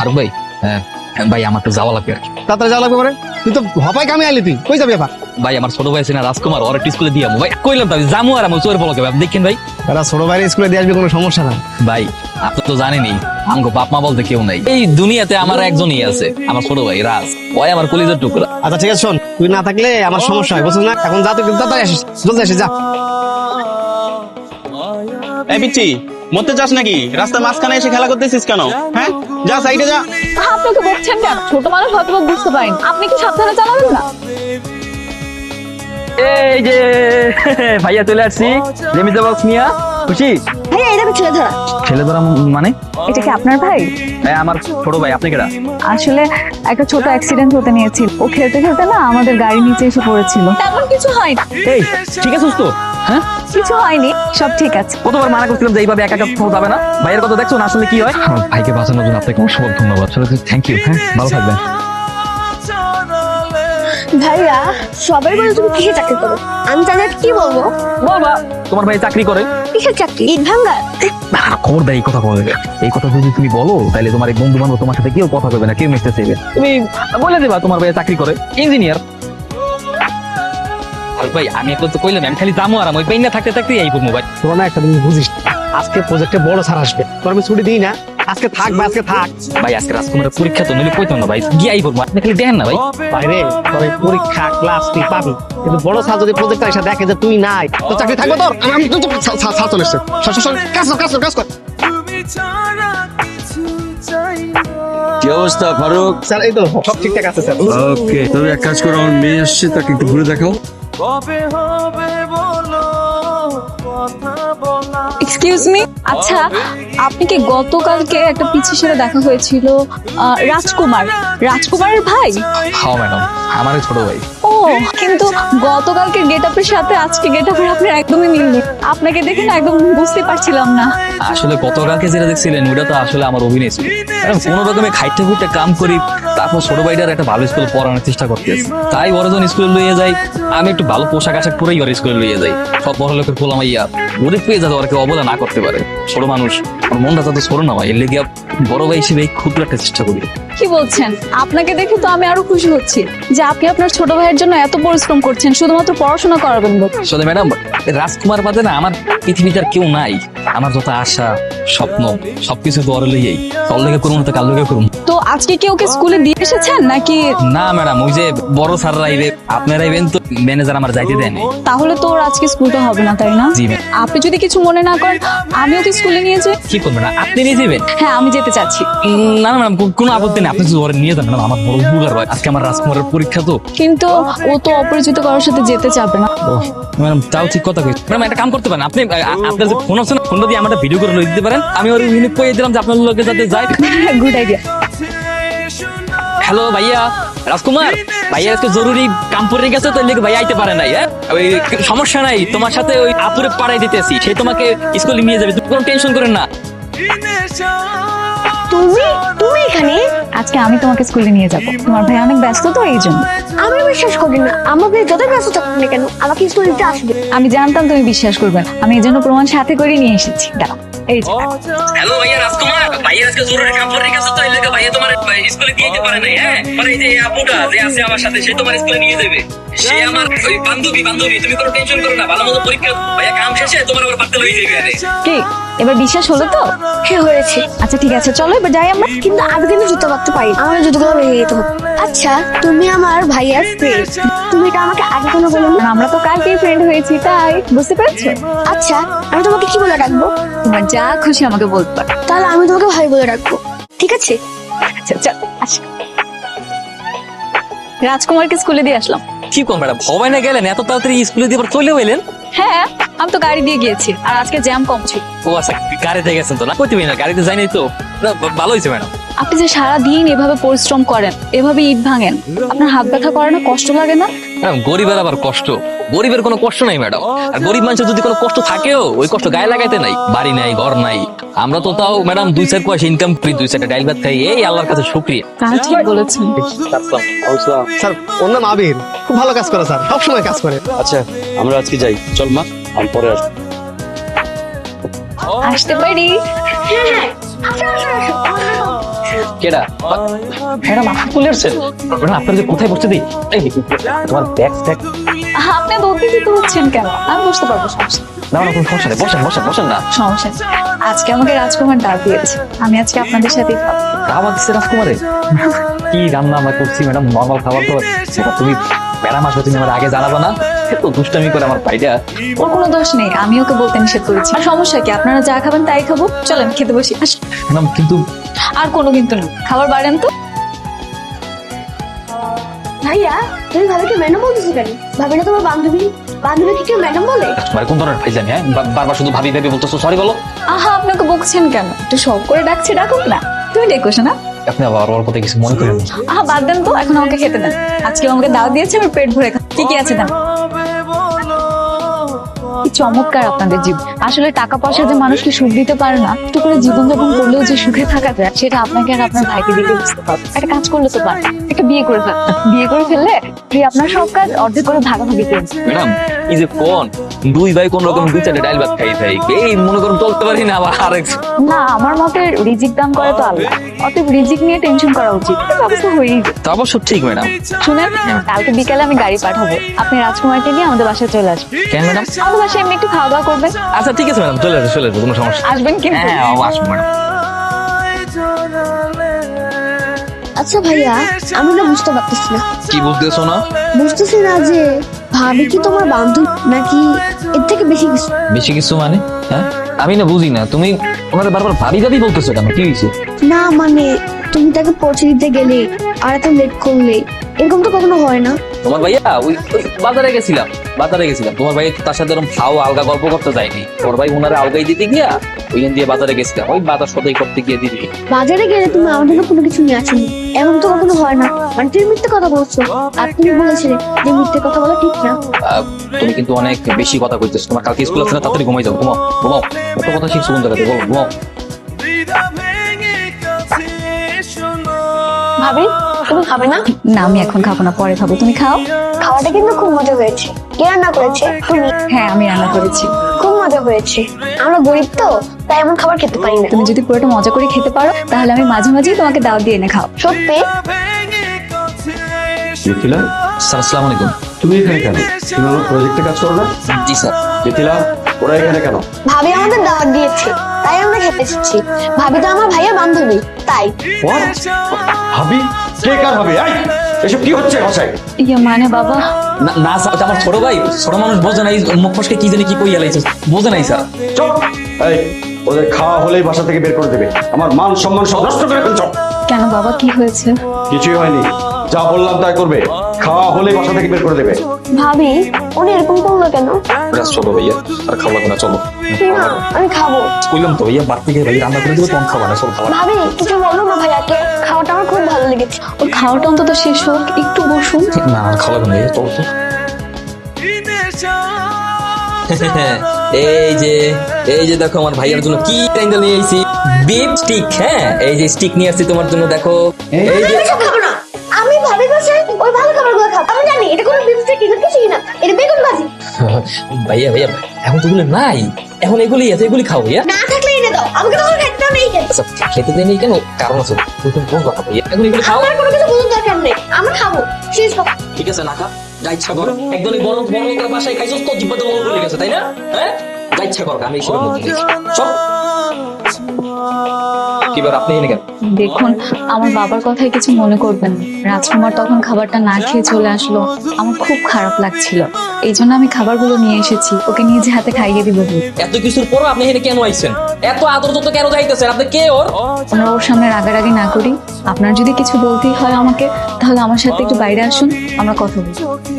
ফারুক ভাই, হ্যাঁ ভাই আমার তো যাওয়া লাগবে আর কি। তাড়াতাড়ি যাওয়া লাগবে মানে তুই তো হপাই কামে আইলি, তুই কই যাবি এবার? ভাই আমার ছোট ভাই আছে না রাজকুমার, ওর একটু স্কুলে দিয়ে ভাই কইলাম তো জামু আর আমি চোর বলকে ভাই দেখেন ভাই। তারা ছোট ভাইয়ের স্কুলে দিয়ে আসবে, কোনো সমস্যা না। ভাই আপনি তো জানেনই আমগো বাপ মা বলতে কেউ নাই এই দুনিয়াতে, আমার একজনই আছে, আমার ছোট ভাই রাজ, ওই আমার কলিজার টুকরা। আচ্ছা ঠিক আছে, শোন তুই না থাকলে আমার সমস্যা হয়, বুঝছিস না? এখন যা, তুই তাড়াতাড়ি আসিস, জলদি আসিস যা। এই পিচ্ছি, মরতে চাস নাকি? রাস্তার মাঝখানে এসে খেলা করতেছিস কেন? হ্যাঁ, যা সাইডে যা। আপনি তো বলছেন কেন? ছোট মানুষ হয়তো বুঝতে পারেন, আপনি কি সাবধানে চালাবেন না? এই যে ভাইয়া চলে আসছি জেমিতে বক্স নিয়া, খুশি? ভাইয়া এটা ছেলে ধরা। ছেলে ধরা মানে? এটা কি আপনার ভাই? হ্যাঁ আমার ছোট ভাই। আপনি কেডা? আসলে একটা ছোট অ্যাক্সিডেন্ট হতে নিয়েছিল, ও খেলতে খেলতে না আমাদের গাড়ির নিচে এসে পড়েছিল। তেমন কিছু হয় না। এই ঠিক আছে তো? হ্যাঁ কিছু হয়নি, সব ঠিক আছে। কতবার মানা করছিলাম যে এইভাবে একা একা কোথাও যাবে না। ভাইয়ের কথা দেখছো না আসলে কি হয়। ভাইকে বাঁচানোর জন্য আপনাকে অসংখ্য ধন্যবাদ, থ্যাংক ইউ। হ্যাঁ ভালো থাকবেন। ভাইয়া সবাই বলে তুমি কিসে চাকরি করো, আমি তাদের কি বলবো? বাবা তোমার ভাই চাকরি করে? কিসের চাকরি? ইট ভাঙ্গা? খবর দেয় এই কথা বলবে, এই কথা যদি তুমি বলো তাহলে তোমার এই বন্ধু বান্ধব তোমার সাথে কেউ কথা বলবে না, কেউ মিশতে চাইবে। তুমি বলে দেবা তোমার ভাই চাকরি করে ইঞ্জিনিয়ার। ভাই আমি এখন তো কইলাম আমি খালি যাবো আর ওই পেইনা থাকতে থাকতে এই করবো ভাই। তোর না একটা তুমি বুঝিস, আজকে প্রজেক্টে বড় স্যার আসবে, তোর আমি ছুটি দিই না। আজকে থাক ভাই, আজকে থাক ভাই। আজকে রাজকুমারের পরীক্ষা তো নইলে কইতাম না ভাই, গিয়াই করবো। আপনি খালি দেখেন না ভাই। বাইরে তোর এই পরীক্ষা ক্লাস তুই পাবি, কিন্তু বড় স্যার যদি প্রজেক্টটা এসে দেখে যে তুই নাই, তো চাকরি থাকবে তোর? আমি স্যার চলে এসছে, কাজ কর কাজ কর কাজ কর। কি অবস্থা ফারুক? স্যার এই তো সব ঠিকঠাক আছে স্যার। ওকে, তবে এক কাজ করো, আমার মেয়ে আসছে, তাকে একটু ঘুরে দেখাও। এক্সকিউজ মি, আচ্ছা আপনি কি গতকালকে একটা পিছিয়ে সাথে দেখা হয়েছিল রাজকুমার, রাজকুমারের ভাই? হ্যাঁ ম্যাডাম, আমারই ছোট ভাই। ও কিন্তু গতকালকে গেটআপের সাথে আজকে গেটআপের আপনার একদমই মিল নেই। আপনাকে দেখে না একদম বুঝতে পারছিলাম না। আসলে গতকালকে যেটা দেখছিলেন ওটা তো আসলে আমার অভিনয় ছিল। কোনো রকমে খাইতে খুঁটে কাম করি, তারপর ছোট ভাইটার একটা ভালো স্কুল পড়ানোর চেষ্টা করতেছি। তাই ওরা যখন স্কুলে লইয়ে যাই, আমি একটু ভালো পোশাক আশাক পরেই ওর স্কুলে লইয়ে যাই। সব বড় লোকের পোলা মাইয়া গরিব পেয়ে যাতে ওরা কেউ অবহেলা না করতে পারে। ছোট মানুষ, আমার মনটা তো ছোট না ভাই, এর লেগে বড় ভাই হিসেবে ক্ষুদ্র একটা চেষ্টা করি। কি বলছেন? আপনাকে দেখে তো আমি আরো খুশি হচ্ছি যে আপনি আপনার ছোট ভাইয়ের জন্য এত পরিশ্রম করছেন শুধুমাত্র পড়াশোনা করাবেন বলে। আসলে ম্যাডাম রাজকুমার বাদে না আমার পৃথিবীতে আর কেউ নাই। আমার যত আশা স্বপ্ন সবকিছু তো ওর লইয়াই, তোর লেগে করুন তো কার লেগে করুন। তো আজকে কি ওকে স্কুলে দিয়ে এসেছেন নাকি? না ম্যাডাম, ওই যে বড় স্যাররা আইবে, আপনারা আইবেন তো ম্যানেজার আমার যাইতে দেন। তাহলে তো ওর আজকে স্কুলটা হবে না, তাই না? জি ম্যাম। আপনি যদি কিছু মনে না করেন আমি ওকে স্কুলে নিয়ে যাই। কি করবেন না আপনি নিয়ে যাবেন? হ্যাঁ আমি যেতে চাচ্ছি। না না ম্যাডাম, কোনো আপত্তি নেই, আপনি যদি ওরে নিয়ে যান। ম্যাডাম আমার বড় উপকার হয়, আজকে আমার রাজকুমারের পরীক্ষা তো। কিন্তু ও তো অপরিচিত কারোর সাথে যেতে চাবে না। ম্যাডাম তাও ঠিক কথা কই। ম্যাডাম একটা কাম করতে পারেন, আপনি আপনার যে ফোন আছে না, ফোনটা দিয়ে আমাদের ভিডিও করে লই দিতে পারেন। আমি ওর ইউনিক কইয়ে দিলাম যে আপনার লোকে যাতে যায়। Good idea. হ্যালো ভাইয়া, রাজকুমার ভাইয়া আজকে জরুরি কাম পড়ে গেছে তো লিখে ভাইয়া আইতে পারে নাই। হ্যাঁ ওই সমস্যা নাই, তোমার সাথে ওই আপুরে পাড়াই দিতেছি, সে তোমাকে স্কুলে নিয়ে যাবে, তুমি কোনো টেনশন করেন না। তুমি তুমি এখানে? আজকে আমি তোমাকে স্কুলে নিয়ে যাব, তোমার ভাই অনেক ব্যস্ত তো এই জন্য। আমি বিশ্বাস করি না, আমাকে যত ব্যস্ত থাকুক না কেন আমাকে স্কুলে দিতে আসবে। আমি জানতাম তুমি বিশ্বাস করবে না, আমি এই জন্য প্রমাণ সাথে করে নিয়ে এসেছি। দাঁড়াও এই যে। হ্যালো ভাইয়া রাজকুমার, ভাইয়া আজকে জরুরি কাম পড়ে গেছে তো লিখে ভাইয়া তোমার স্কুলে দিয়ে যেতে পারে নাই। হ্যাঁ মানে এই যে আপুটা যে আছে আমার সাথে, সে তোমার স্কুলে নিয়ে যাবে, সে আমার ওই বান্ধবী। তুমি কোনো টেনশন করো না, ভালো মতো পরীক্ষা ভাইয়া কাম শেষে তোমার আবার পারতে লইয়ে যাবে। কি এবার বিশ্বাস হলো তো? হ্যাঁ হয়েছে। আচ্ছা ঠিক আছে, চলো এবার যাই আমরা। কিন্তু আগে কিন্তু জুতো পারতে পারি, আমার জুতোগুলো ভেঙে যেতে হবে। আচ্ছা তুমি আমার ভাইয়ার ফ্রেন্ড, তুমি এটা আমাকে আগে কোনো বলো না। আমরা তো কালকে ফ্রেন্ড হয়েছি, তাই বুঝতে পেরেছো? আচ্ছা আমি তোমাকে কি বলে ডাকবো? তোমার যা খুশি আমাকে বলতে পারো। তাহলে আমি তোমাকে ভাই বলে ডাকবো, ঠিক আছে? আচ্ছা চল আসো। রাজকুমারকে স্কুলে দিয়ে আসলাম। কি কোন ম্যাডাম ভবাই না গেলেন এত তাড়াতাড়ি স্কুলে দিয়ে আবার চলেও এলেন? হ্যাঁ আমি তো গাড়ি দিয়ে গিয়েছি, আর আজকে জ্যাম কম ছিল। ও আচ্ছা, গাড়িতে গেছেন তো? না করতে না, গাড়িতে যাইনি তো। না, ভালো হয়েছে ম্যাডাম। আপনি যে সারাদিন এভাবে পরিশ্রম করেন, এভাবে ইট ভাঙেন, আপনার হাত ব্যথা করে না? কষ্ট লাগে না? ম্যাডাম গরিবের আবার কষ্ট? গরিবের কোনো কষ্ট নাই ম্যাডাম। আর গরিব মানুষের যদি কোনো কষ্ট থাকেও ওই কষ্ট গায়ে লাগাইতে নাই। বাড়ি নাই, ঘর নাই, আমরা তো তাও ম্যাডাম 2-4 পয়সা ইনকাম করি, 2-4টা ডাইল ভাত খাই, এই আল্লাহর কাছে শুকরিয়া। তা ঠিক বলেছেন। স্যার ওর নাম আবির, খুব ভালো কাজ করে স্যার, সবসময় কাজ করে। আচ্ছা আমরা আজকে যাই, চল মা, আমি পরে আসবো। আসতে পারি? হ্যাঁ হ্যাঁ আসো আসো আসো। কেডা ম্যাডাম আপনি চলে আসছেন ম্যাডাম আপনার যে কোথায় বসতে দিই এই তোমার ব্যাগ ট্যাগ আপনি এত উত্তেজিত হচ্ছেন কেন? আমি বুঝতে পারবো, সমস্যা নেই। না না কোনো সমস্যা নেই বসেন বসেন বসেন না সমস্যা নেই। আজকে আমাকে রাজকুমার ডাক দিয়েছে, আমি আজকে আপনাদের সাথেই খাবো। খাবার দিচ্ছে রাজকুমারে কি রান্না আমরা করছি ম্যাডাম নর্মাল খাবার তো সেটা তুমি ম্যাডাম আসবে তুমি আমার আগে জানাবো না তো দুষ্টামি করে আমার ভাইটা ওর কোনো দোষ নেই, আমি ওকে বলতে নিষেধ করেছি। আর সমস্যা কি, আপনারা যা খাবেন তাই খাবো, চলেন খেতে বসি। আসুন। ম্যাডাম কিন্তু আর কোনো কিন্তু না, খাবার বাড়েন তো। ভাইয়া তুমি ভাবিকে ম্যাডাম বলতেছো কেন? ভাবি না তোমার বান্ধবী? বান্ধবীকে কেউ ম্যাডাম বলে? তোমার কোন ধরনের ফাইজলামি হ্যাঁ বারবার শুধু ভাবি ভাবি বলতেছো সরি বলো আহা, আপনাকে বকছেন কেন? একটু শখ করে ডাকছে, ডাকুক না। তুমি ডেকো না। আপনি আবার ওর কথা কিছু মনে করেন না আহা, বাদ দেন তো, এখন আমাকে খেতে দেন। আজকে আমাকে দাওয়াত দিয়েছে, আমি পেট ভরে খাবো। কি আছে দেন। কি চমৎকার আপনাদের জীবন। আসলে টাকা পয়সা যে মানুষকে সুখ দিতে পারে না, একটু করে জীবনযাপন করলেও যে সুখে থাকা যায় সেটা আপনাকে আর আপনার ভাইকে দিলে বুঝতে পারবে। একটা কাজ করলে তো পারে, একটা বিয়ে করে ফেল। বিয়ে করে ফেললে তুই আপনার সব কাজ অর্ধেক করে ভাগাভাগি করবে। ম্যাডাম এই যে কোন দুই ভাই কোন রকম দু চারটে ডাইল ভাত খাই থাই এই মনে করুন চলতে পারি না আবার আরেক না, আমার মতে রিজিক দান করে তো আল্লাহ, অতএব রিজিক নিয়ে টেনশন করা উচিত। এটা ব্যবস্থা হয়েই যায়। তা অবশ্য ঠিক ম্যাডাম শুনেন, কালকে বিকালে আমি গাড়ি পাঠাবো, আপনি রাজকুমারকে নিয়ে আমাদের বাসায় চলে আসবেন। কেন ম্যাডাম আমাদের বাসায় এমনি একটু খাওয়া দাওয়া করবেন। আচ্ছা ঠিক আছে ম্যাডাম চলে আসবে কোনো সমস্যা নেই। আসবেন কিন্তু। হ্যাঁ আসবো ম্যাডাম আচ্ছা ভাইয়া, আমি না বুঝতে পারতেছি না। কি বুঝতেছো না বুঝতেছি না যে ভাবি কি তোমার বান্ধবী নাকি এর থেকে বেশি কিছু? বেশি কিছু মানে হ্যাঁ আমি না বুঝি না তুমি ওনারা বারবার ভাবি ভাবি বলতেছো কেন কি হয়েছে না মানে তুমি তাকে পৌঁছে দিতে গেলে আর এত লেট করলে, এরকম তো কখনো হয় না। তোমার ভাইয়া ওই বাজারে গেছিলাম তোমার ভাই তার সাথে এরকম খাও আলগা গল্প করতে যায়নি তোমার ভাই ওনারা আলগাই দিতে গিয়া ওইখান দিয়ে বাজারে গেছিলাম ওই বাজার সদাই করতে গিয়ে দিদি বাজারে গেলে তুমি আমার জন্য কোনো কিছু নিয়ে আসেনি, এমন তো কখনো হয় না। মানে তুমি মিথ্যে কথা বলছো, আর তুমি বলেছিলে যে মিথ্যে কথা বলা ঠিক না। তুমি কিন্তু অনেক বেশি কথা কইতেছো তোমার কালকে স্কুল আছে না তাড়াতাড়ি ঘুমাই যাও ঘুমাও ঘুমাও একটা কথা শিখছো কোন জায়গাতে বলো ঘুমাও ভাবি তুমি খাবে না? না, আমি এখন খাবো না, পরে খাবো। তুমি খাও। খাওয়াটা কিন্তু খুব মজা হয়েছে। কে রান্না করেছে? তুমি? হ্যাঁ, আমি রান্না করেছি। খুব মজা হয়েছে। আমরা গরিব তো, তাই এমন খাবার খেতে পারি না। তুমি যদি পুরোটা মজা করে খেতে পারো তাহলে আমি মাঝে মাঝেই তোমাকে দাওয়াত দিয়ে এনে খাও। সত্যি? মিথিলা স্যার আসসালামু আলাইকুম তুমি এখানে কেন? তুমি আমার প্রজেক্টে কাজ করো না? জি স্যার মিথিলা ওরা এখানে কেন? ভাবি আমাদের দাওয়াত দিয়েছে, তাই আমরা খেতে এসেছি। ভাবি তো আমার ভাইয়ের বান্ধবী, তাই। What? ভাবি কে কার হবে এই এসব কি হচ্ছে বাসায়? ইয়ে মানে বাবা, না না স্যার ওটা আমার ছোট ভাই ছোট মানুষ বোঝে নাই মুখ ফসকে কি জানি কি কইয়া লাইছে বোঝে নাই স্যার চুপ এই ওদের খাওয়া হলেই বাসা থেকে বের করে দেবে আমার মান সম্মান সব নষ্ট করে ফেলছো কেন বাবা, কি হয়েছে? কিছুই হয়নি যা বললাম তাই করবে খাওয়া হলেই বাসা থেকে বের করে দেবে ভাবি উনি এরকম করলো কেন? ব্যাস চলো ভাইয়া আর খাওয়া লাগবে না চলো না আমি খাবো। কইলাম তো ভাইয়া বাড়তি থেকে ভাই রান্না করে দেবো তখন খাবা না চলো খাবার ভাবি কিছু বলো না ভাইয়াকে, খাওয়াটা আমার খুব ভালো লেগেছে। ওর খাওয়াটা অন্তত শেষ হোক, একটু বসুন। না আর খাওয়া লাগবে না ভাইয়া চলো তো এই যে দেখো আমার ভাইয়ের জন্য কি অ্যাঙ্গেল নিয়ে আইছি বিফ স্টিক হ্যাঁ এই যে স্টিক নিয়ে আসছি তোমার জন্য দেখো এই যে আমি সব খাবো না। আমি ভাবি বাসায় ওই ভালো খাবারগুলো খাবো। আমি জানি এটা কোনো বিফস্টেক কিনা কিছুই না, এটা বেগুন ভাজি। ভাইয়া এখন তো এগুলো নাই এখন এগুলি আছে এগুলি খাও ভাইয়া না থাকলে এনে দাও, আমাকে তখন খেতে দাও নেই খেতে। আচ্ছা খেতে দেয়নি কেন কারণ আছে তুমি কোন কথা ভাইয়া এখন এগুলি খাও আমার কোনো কিছু বোঝার দরকার নেই, আমরা খাবো শেষ কথা। ঠিক আছে না খা যা ইচ্ছা কর একদমই বড় বড় লোকের বাসায় খাইছস তো জিব্বাতে বড় করে গেছে তাই না হ্যাঁ যা ইচ্ছা কর আমি এসবের মধ্যে নেই সব কিবার আপনি এনে কেন দেখুন, আমার বাবার কথায় কিছু মনে করবেন না। রাজকুমার তখন খাবারটা না খেয়ে চলে আসলো, আমার খুব খারাপ লাগছিল। এই জন্য আমি খাবারগুলো নিয়ে এসেছি, ওকে নিজে হাতে খাইয়ে দিব। এত কিছুর পর আপনি এখানে কেন আইছেন এত আদর যত কেন যাইতেছেন আপনি কে ওর আমরা ওর সামনে রাগারাগি না করি। আপনার যদি কিছু বলতেই হয় আমাকে, তাহলে আমার সাথে একটু বাইরে আসুন, আমরা কথা বলি।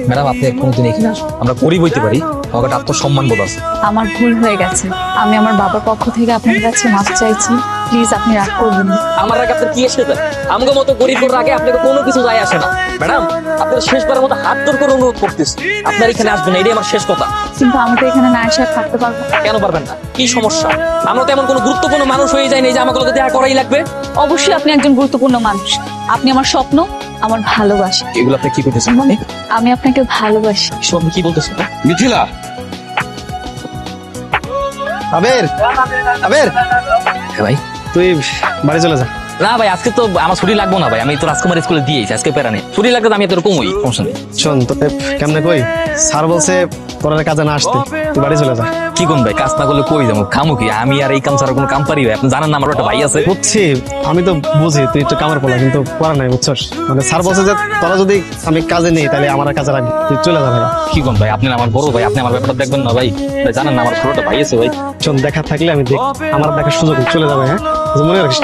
ম্যাডাম আপনি কোনোদিন এখানে আসুন আমরা করি বইতে পারি আমাকে একটা আত্মসম্মান বোধ আছে আমার ভুল হয়ে গেছে, আমি আমার বাবার পক্ষ থেকে আপনার কাছে মাফ চাইছি। প্লিজ আপনি রাগ করবেন না। আমার আগে আপনার কি এসে যায় আমাকে মতো গরিবের আগে আপনাকে কোনো কিছু যায় আসে না ম্যাডাম আপনার শেষবারের মতো হাত জোর করে অনুরোধ করতেছি আপনার এখানে আসবেন না এটাই আমার শেষ কথা কিন্তু আমি তো এখানে না এসে আর থাকতে পারবো না। কেন পারবেন না কি সমস্যা আমরা তো এমন কোনো গুরুত্বপূর্ণ মানুষ হয়ে যায়নি যে আমাকে দেখা করাই লাগবে অবশ্যই আপনি একজন গুরুত্বপূর্ণ মানুষ, আপনি আমার স্বপ্ন, আমার ভালোবাসা। এগুলো আপনি কি করতেছেন মানে আমি আপনাকে ভালোবাসি। সব কি বলতেছেন মিথিলা আবের আবের হ্যাঁ ভাই তুই বাড়ি চলে যা, না ভাই আজকে তো আমার ছুটি লাগবো না ভাই, আমি তো রাজকুমার স্কুলে দিয়েছি, আজকে প্যারা নেই। ছুটি লাগলে তো আমি তোর কমই, সমস্যা নেই। শোন তোকে কেমনে কই, স্যার বলছে তোর আর কাজে না আসতে, তুই বাড়ি চলে যা। কি কোন ভাই, কাজ না করলে কই যাবো, খামু কি? আমি আর এই কাম ছাড়া কোনো কাম পারি ভাই? আপনি জানেন না আমার একটা ভাই আছে। বুঝছি, আমি তো বুঝি তুই একটু কামের পোলা, কিন্তু করা নাই বুঝছস। মানে স্যার বলছে যে তোরা যদি আমি কাজে নেই তাহলে আমার আর কাজে লাগবে, তুই চলে যা ভাই। কি কোন ভাই, আপনি আমার বড় ভাই, আপনি আমার ব্যাপারটা দেখবেন না ভাই? ভাই জানেন না আমার ছোটটা ভাই আছে ভাই। শোন দেখা থাকলে আমি দেখ, আমার দেখার সুযোগ নেই, চলে যাবে। হ্যাঁ মনে রাখিস।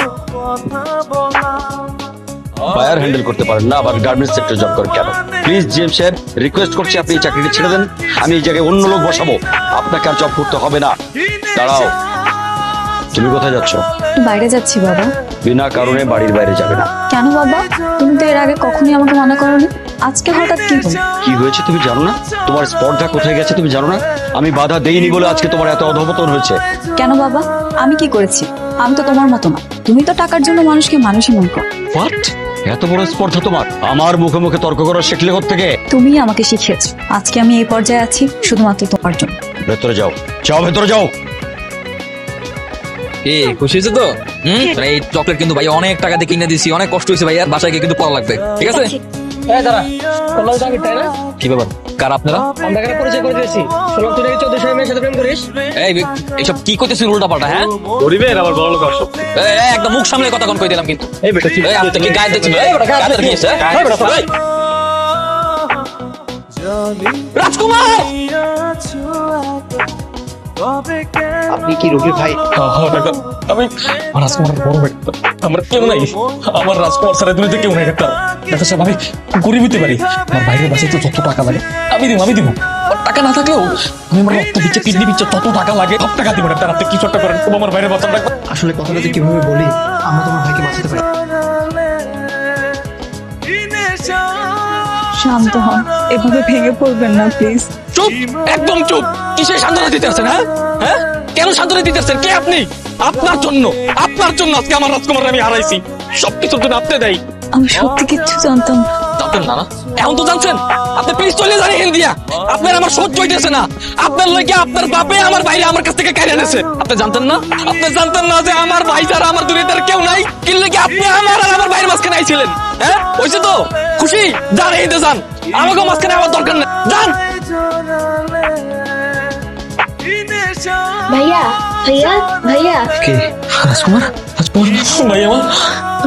বায়ার হ্যান্ডেল করতে পারেন না, আবার গার্মেন্টস সেক্টর জব করেন কেন? প্লিজ জিএম সাহেব, রিকোয়েস্ট করছি আপনি এই চাকরিটা ছেড়ে দেন। আমি এই জায়গায় অন্য লোক বসাবো, আপনাকে আর জব করতে হবে না। দাঁড়াও, তুমি কোথায় যাচ্ছ? বাইরে যাচ্ছি বাবা। বিনা কারণে বাড়ির বাইরে যাবে না। কেন বাবা? তুমি তো এর আগে কখনোই আমাকে মানা করোনি, আজকে হঠাৎ কি হলো? কি হয়েছে তুমি জানো না? তোমার স্পর্ধা কোথায় গেছে তুমি জানো না? আমি বাধা দেইনি বলে আজকে তোমার এত অধপতন হয়েছে। কেন বাবা, আমি কি করেছি? আমি তো তোমার মতো না, তুমি তো টাকার জন্য মানুষকে মানুষই মন করো। হোয়াট? এত বড় স্পর্ধা তোমার? আমার মুখে মুখে তর্ক করা শিখলে থেকে? তুমিই আমাকে শিখিয়েছো, আজকে আমি এই পর্যায়ে আছি শুধুমাত্র তোমার জন্য। ভেতরে যাও, যাও ভেতরে যাও। এ খুশি হয়েছে তো? এই চকলেট কিন্তু ভাই অনেক টাকা দিয়ে কিনে দিছি, অনেক কষ্ট হয়েছে ভাই, আর বাসায় গিয়ে কিন্তু পড়া লাগবে, ঠিক আছে? কি ব্যাপার, কার আপনারা? এই এইসব কি করতেছিস উল্টা পাল্টা? হ্যাঁ গরিবের আবার বড় লোক আসো। একদম মুখ সামলে কথা কোন কই দিলাম কিন্তু। এই আপনি কি গায়ে দিচ্ছেন? গায়ে দিয়েছে রাজকুমার। আপনি কি রুগী ভাই? আমি রাজকুমার বড় ভাই, আমার কেউ নাই, আমার রাজকুমার ছাড়া দুনিয়াতে কেউ নাই। ডাক্তার ডাক্তার সাহেব, আমি গরিব হতে পারি, আমার বাইরের বাসায় তো যত টাকা লাগে আমি দিব। টাকা না থাকলেও আমি আমার রক্ত দিচ্ছে, কিডনি দিচ্ছে, যত টাকা লাগে সব টাকা দিব। ডাক্তার আপনি কিছু একটা করেন, তবু আমার বাইরে বাঁচান। ডাক্তার আসলে কথাটা যে কিভাবে বলি, আমরা তোমার ভাইকে বাঁচাতে পারি। শান্ত হন, এভাবে ভেঙে পড়বেন না প্লিজ। চুপ, একদম চুপ। কিসের সান্ত্বনা দিতে আসছেন? হ্যাঁ হ্যাঁ, কেন সান্ত্বনা দিতে আসছেন? কে আপনি? আপনার জন্য আজকে আমার রাজকুমার আমি হারাইছি, সবকিছুর জন্য আপনি দেয়। আমি সত্যি কিচ্ছু জানতাম না। জানতেন না? এখন তো জানছেন। আপনি প্লিজ চলে যান এখান দিয়া, আপনার আমার সহ্য হইতেছে না। আপনার লইগে আপনার বাপে আমার বাইরে আমার কাছ থেকে কেড়ে এনেছে। আপনি জানতেন না? আপনি জানতেন না যে আমার ভাই ছাড়া আমার দুনিয়াতে আর কেউ নাই? কি লইগে আপনি আমার আর আমার ভাইয়ের মাঝখানে আইছিলেন? হ্যাঁ হয়েছে তো? খুশি? যান এইতে যান, আমাকে মাঝখানে আমার দরকার নেই, যান। ভাইয়া ভাইয়া ভাইয়া কে? রাজকুমার? ভাই আমার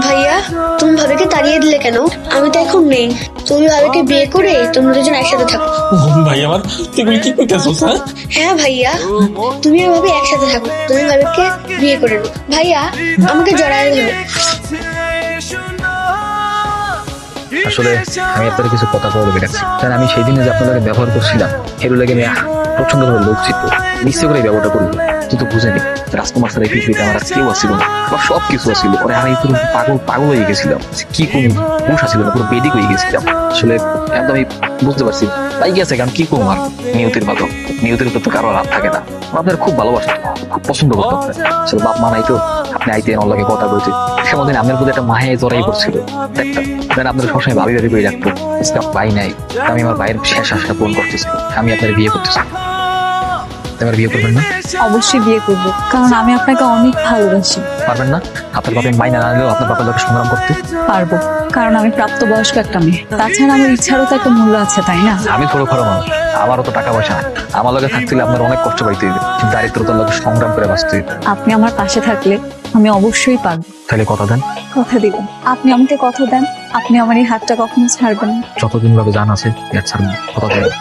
ভাইয়া, তুমি ভাবিকে তাড়িয়ে দিলে কেন? আমি তো এখন নেই, তুমি ভাবিকে বিয়ে করে তোমরা দুজন একসাথে থাকো। ভাই আমার, তুই কি কইতেছস? হ্যাঁ হ্যাঁ ভাইয়া, তুমি আর ভাবি একসাথে থাকো, তুমি ভাবিকে বিয়ে করে নাও। ভাইয়া আমাকে জড়ায় ধরো। আসলে আমি আপনার কিছু কথা বলতে গেছি, কারণ আমি সেই দিনে যে আপনাদের ব্যবহার করছিলাম এর লাগে আমি প্রচন্ড ভাবে লোক ছিল, নিশ্চয় করে এই ব্যবহারটা করবো, কিন্তু বুঝেনি রাজকুমার স্যার এই পৃথিবীতে আমার আর কেউ আসছিল না, আমার সব কিছু আসছিল। পরে আমি পুরো পাগল হয়ে গেছিলাম, কি কোন হুঁশ আসছিল না, পুরো বেদিক হয়ে গেছিলাম। আসলে একদম আমি বুঝতে পারছি তাই গেছে, কারণ কি করবো আর, নিয়তির ভালো, নিয়তির উপর তো কারো রাত থাকে না। আপনার খুব ভালোবাসা, খুব পছন্দ করতো আপনার। আসলে বাপ মা নাই তো, আপনি আইতেন ওর লাগে কথা বলতে, সেমন আপনার প্রতি একটা মায়ে জড়াই পড়ছিল। দেখতাম আপনার সবসময় ভাবি করে রাখতো, ভাই নাই, আমি আমার ভাইয়ের শেষ আশা পূরণ করতেছি, আমি আপনার বিয়ে করতেছি। আমার বিয়ে করবেন না? অবশ্যই বিয়ে করবো, কারণ আমি আপনাকে অনেক ভালোবাসি। পারবেন না? আপনার বাপে মাইনা না নিলেও আপনার বাপের লোকে সংগ্রাম করতে পারবো, কারণ আমি প্রাপ্তবয়স্ক একটা মেয়ে। তাছাড়া আমার ইচ্ছারও তো একটা মূল্য আছে, তাই না? আমি ছোট খাটো মানুষ, আমারও তো টাকা পয়সা নাই, আমার লগে থাকলে আপনার অনেক কষ্ট পাইতে হইবে, কিন্তু দারিদ্রতার লগে সংগ্রাম করে বাঁচতে হইবে। আপনি আমার পাশে থাকলে আমি অবশ্যই পারবো। তাহলে কথা দেন? কথা দিবেন? আপনি আমাকে কথা দেন, আপনি আমার এই হাতটা কখনো ছাড়বেন না। যতদিন ভাবে জান আছে, কথা দেন।